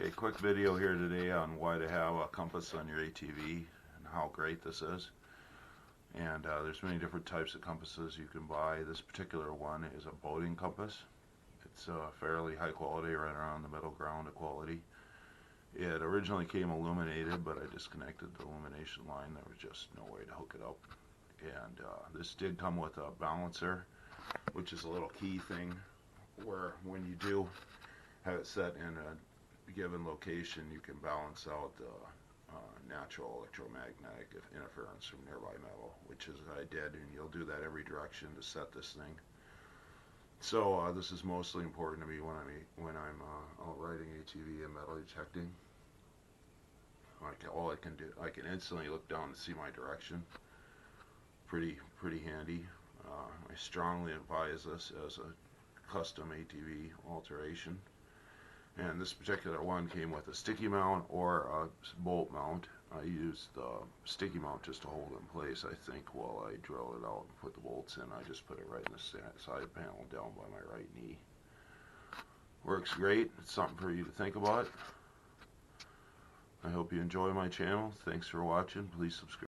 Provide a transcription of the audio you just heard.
Okay, quick video here today on why to have a compass on your ATV and how great this is. And there's many different types of compasses you can buy. This particular one is a boating compass. It's fairly high quality, right around the middle ground of quality. It originally came illuminated, but I disconnected the illumination line. There was just no way to hook it up. And this did come with a balancer, which is a little key thing where when you do have it set in a given location, you can balance out the natural electromagnetic interference from nearby metal, which is what I did, and you'll do that every direction to set this thing. So this is mostly important to me when I'm out riding ATV and metal detecting. All I can do, I can instantly look down and see my direction. Pretty handy. I strongly advise this as a custom ATV alteration. And this particular one came with a sticky mount or a bolt mount. I used the sticky mount just to hold it in place, I think, while I drill it out and put the bolts in. I just put it right in the side panel down by my right knee. Works great. It's something for you to think about. I hope you enjoy my channel. Thanks for watching. Please subscribe.